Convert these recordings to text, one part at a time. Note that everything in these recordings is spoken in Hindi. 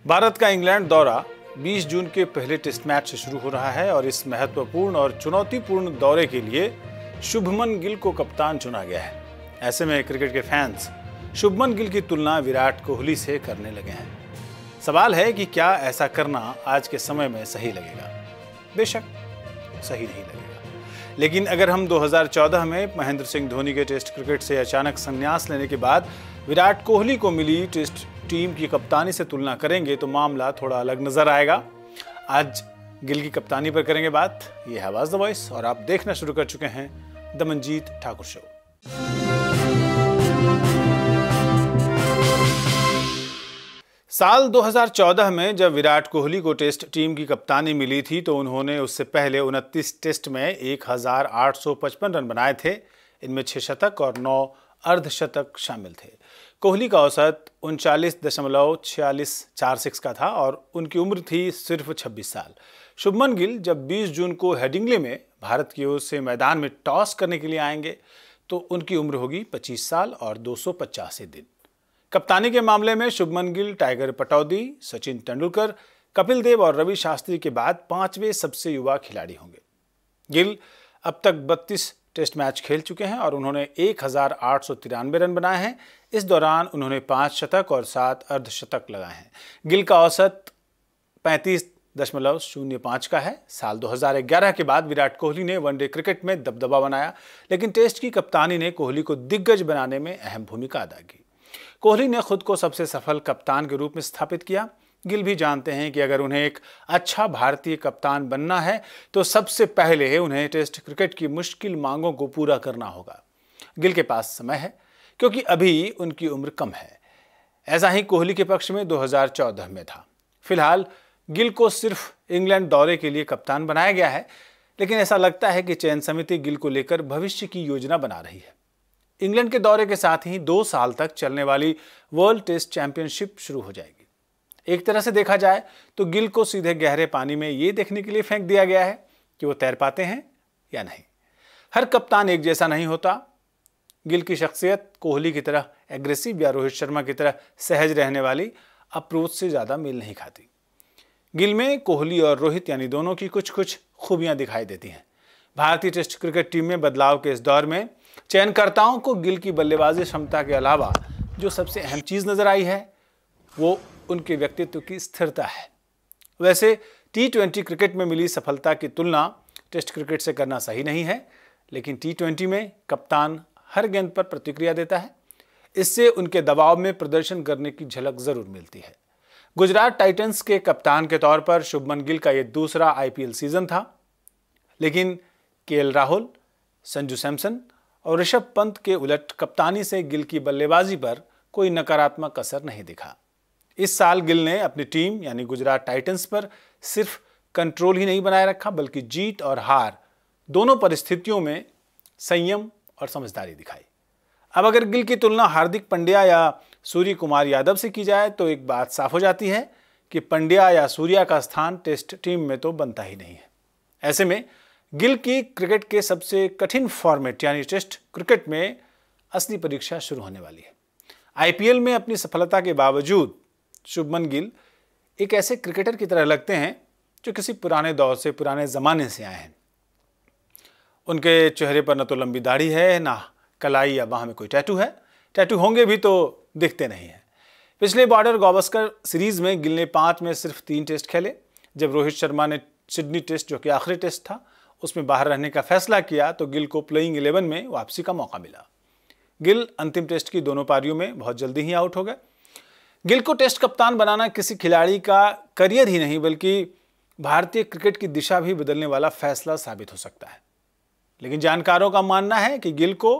भारत का इंग्लैंड दौरा 20 जून के पहले टेस्ट मैच से शुरू हो रहा है और इस महत्वपूर्ण और चुनौतीपूर्ण दौरे के लिए शुभमन गिल को कप्तान चुना गया है। ऐसे में क्रिकेट के फैंस शुभमन गिल की तुलना विराट कोहली से करने लगे हैं। सवाल है कि क्या ऐसा करना आज के समय में सही लगेगा? बेशक सही नहीं लगेगा, लेकिन अगर हम 2014 में महेंद्र सिंह धोनी के टेस्ट क्रिकेट से अचानक संन्यास लेने के बाद विराट कोहली को मिली टेस्ट टीम की कप्तानी से तुलना करेंगे तो मामला थोड़ा अलग नजर आएगा। आज गिल की कप्तानी पर करेंगे बात। ये है आवाज द वॉइस और आप देखना शुरू कर चुके हैं द मंजीत ठाकुर शो। साल 2014 में जब विराट कोहली को टेस्ट टीम की कप्तानी मिली थी तो उन्होंने उससे पहले 29 टेस्ट में 1855 रन बनाए थे। इनमें 6 शतक और 9 अर्धशतक शामिल थे। कोहली का औसत 39.4646 का था और उनकी उम्र थी सिर्फ 26 साल। शुभमन गिल जब 20 जून को हेडिंग्ले में भारत की ओर से मैदान में टॉस करने के लिए आएंगे तो उनकी उम्र होगी 25 साल और 285 दिन। कप्तानी के मामले में शुभमन गिल टाइगर पटौदी, सचिन तेंदुलकर, कपिल देव और रवि शास्त्री के बाद 5वें सबसे युवा खिलाड़ी होंगे। गिल अब तक 32 टेस्ट मैच खेल चुके हैं और उन्होंने 1893 रन बनाए हैं। इस दौरान उन्होंने 5 शतक और 7 अर्धशतक लगाए हैं। गिल का औसत 35.05 का है। साल 2011 के बाद विराट कोहली ने वनडे क्रिकेट में दबदबा बनाया, लेकिन टेस्ट की कप्तानी ने कोहली को दिग्गज बनाने में अहम भूमिका अदा की। कोहली ने खुद को सबसे सफल कप्तान के रूप में स्थापित किया। गिल भी जानते हैं कि अगर उन्हें एक अच्छा भारतीय कप्तान बनना है तो सबसे पहले उन्हें टेस्ट क्रिकेट की मुश्किल मांगों को पूरा करना होगा। गिल के पास समय है क्योंकि अभी उनकी उम्र कम है। ऐसा ही कोहली के पक्ष में 2014 में था। फिलहाल गिल को सिर्फ इंग्लैंड दौरे के लिए कप्तान बनाया गया है, लेकिन ऐसा लगता है कि चयन समिति गिल को लेकर भविष्य की योजना बना रही है। इंग्लैंड के दौरे के साथ ही 2 साल तक चलने वाली वर्ल्ड टेस्ट चैंपियनशिप शुरू हो जाएगी। एक तरह से देखा जाए तो गिल को सीधे गहरे पानी में ये देखने के लिए फेंक दिया गया है कि वो तैर पाते हैं या नहीं। हर कप्तान एक जैसा नहीं होता। गिल की शख्सियत कोहली की तरह एग्रेसिव या रोहित शर्मा की तरह सहज रहने वाली अप्रोच से ज़्यादा मेल नहीं खाती। गिल में कोहली और रोहित यानी दोनों की कुछ कुछ खूबियां दिखाई देती हैं। भारतीय टेस्ट क्रिकेट टीम में बदलाव के इस दौर में चयनकर्ताओं को गिल की बल्लेबाजी क्षमता के अलावा जो सबसे अहम चीज़ नजर आई है वो उनके व्यक्तित्व की स्थिरता है। वैसे T20 क्रिकेट में मिली सफलता की तुलना टेस्ट क्रिकेट से करना सही नहीं है, लेकिन T20 में कप्तान हर गेंद पर प्रतिक्रिया देता है। इससे उनके दबाव में प्रदर्शन करने की झलक जरूर मिलती है। गुजरात टाइटंस के कप्तान के तौर पर शुभमन गिल का यह दूसरा IPL सीजन था, लेकिन KL राहुल, संजू सैमसन और ऋषभ पंत के उलट कप्तानी से गिल की बल्लेबाजी पर कोई नकारात्मक असर नहीं दिखा। इस साल गिल ने अपनी टीम यानी गुजरात टाइटंस पर सिर्फ कंट्रोल ही नहीं बनाए रखा, बल्कि जीत और हार दोनों परिस्थितियों में संयम और समझदारी दिखाई। अब अगर गिल की तुलना हार्दिक पांड्या या सूर्य कुमार यादव से की जाए तो एक बात साफ हो जाती है कि पांड्या या सूर्या का स्थान टेस्ट टीम में तो बनता ही नहीं है। ऐसे में गिल की क्रिकेट के सबसे कठिन फॉर्मेट यानी टेस्ट क्रिकेट में असली परीक्षा शुरू होने वाली है। IPL में अपनी सफलता के बावजूद शुभमन गिल एक ऐसे क्रिकेटर की तरह लगते हैं जो किसी पुराने दौर से, पुराने ज़माने से आए हैं। उनके चेहरे पर न तो लंबी दाढ़ी है, ना कलाई या बाह में कोई टैटू है। टैटू होंगे भी तो दिखते नहीं हैं। पिछले बॉर्डर गावस्कर सीरीज़ में गिल ने 5 में सिर्फ 3 टेस्ट खेले। जब रोहित शर्मा ने सिडनी टेस्ट, जो कि आखिरी टेस्ट था, उसमें बाहर रहने का फैसला किया तो गिल को प्लेइंग 11 में वापसी का मौका मिला। गिल अंतिम टेस्ट की दोनों पारियों में बहुत जल्दी ही आउट हो गए। गिल को टेस्ट कप्तान बनाना किसी खिलाड़ी का करियर ही नहीं बल्कि भारतीय क्रिकेट की दिशा भी बदलने वाला फैसला साबित हो सकता है। लेकिन जानकारों का मानना है कि गिल को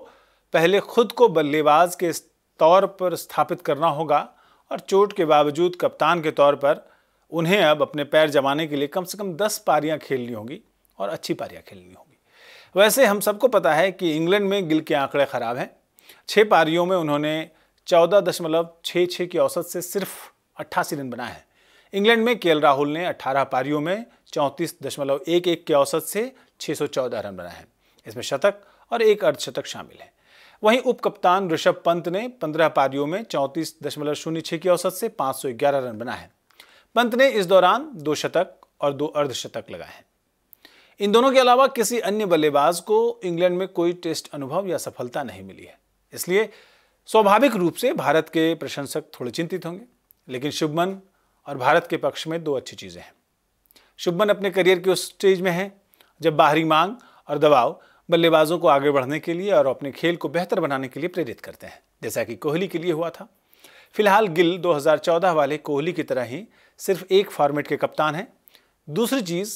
पहले खुद को बल्लेबाज के तौर पर स्थापित करना होगा और चोट के बावजूद कप्तान के तौर पर उन्हें अब अपने पैर जमाने के लिए कम से कम 10 पारियां खेलनी होगी और अच्छी पारियां खेलनी होगी। वैसे हम सबको पता है कि इंग्लैंड में गिल के आंकड़े खराब हैं। 6 पारियों में उन्होंने 14.66 की औसत से सिर्फ 88 रन बनाए हैं। इंग्लैंड में KL राहुल ने 18 पारियों में 34.11 की औसत से 614 रन बनाए हैं। इसमें शतक और 1 अर्धशतक शामिल है। वहीं उप कप्तान ऋषभ पंत ने 15 पारियों में 34.06 की औसत से 511 रन बनाए हैं। पंत ने इस दौरान 2 शतक और 2 अर्धशतक लगाए हैं। इन दोनों के अलावा किसी अन्य बल्लेबाज को इंग्लैंड में कोई टेस्ट अनुभव या सफलता नहीं मिली है। इसलिए स्वाभाविक रूप से भारत के प्रशंसक थोड़े चिंतित होंगे। लेकिन शुभमन और भारत के पक्ष में 2 अच्छी चीजें हैं। शुभमन अपने करियर के उस स्टेज में हैं जब बाहरी मांग और दबाव बल्लेबाजों को आगे बढ़ने के लिए और अपने खेल को बेहतर बनाने के लिए प्रेरित करते हैं, जैसा कि कोहली के लिए हुआ था। फिलहाल गिल 2014 वाले कोहली की तरह ही सिर्फ एक फॉर्मेट के कप्तान हैं। दूसरी चीज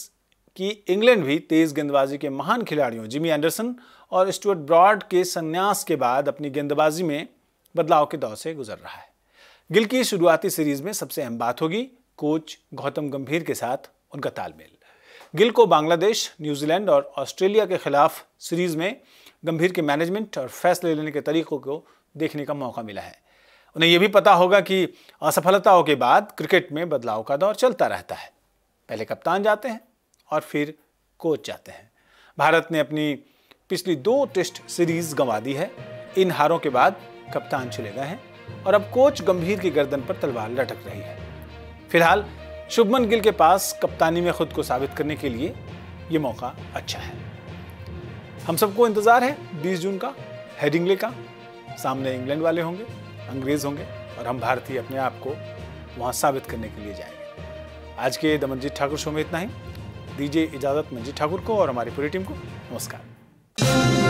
कि इंग्लैंड भी तेज गेंदबाजी के महान खिलाड़ियों जिमी एंडरसन और स्टुअर्ट ब्रॉड के संन्यास के बाद अपनी गेंदबाजी में बदलाव के दौर से गुजर रहा है। गिल की शुरुआती सीरीज में सबसे अहम बात होगी कोच गौतम गंभीर के साथ उनका तालमेल। गिल को बांग्लादेश, न्यूजीलैंड और ऑस्ट्रेलिया के खिलाफ सीरीज में गंभीर के मैनेजमेंट और फैसले लेने के तरीकों को देखने का मौका मिला है। उन्हें यह भी पता होगा कि असफलताओं के बाद क्रिकेट में बदलाव का दौर चलता रहता है। पहले कप्तान जाते हैं और फिर कोच जाते हैं। भारत ने अपनी पिछली 2 टेस्ट सीरीज गंवा दी है। इन हारों के बाद कप्तान चले गए हैं और अब कोच गंभीर की गर्दन पर तलवार लटक रही है। फिलहाल शुभमन गिल के पास कप्तानी में खुद को साबित करने के लिए यह मौका अच्छा है। हम सबको इंतजार है 20 जून का हेडिंग्ले का। सामने इंग्लैंड वाले होंगे, अंग्रेज होंगे और हम भारतीय अपने आप को वहां साबित करने के लिए जाएंगे। आज के द मंजीत ठाकुर शो में इतना ही। दीजिए इजाजत मंजीत ठाकुर को और हमारी पूरी टीम को। नमस्कार।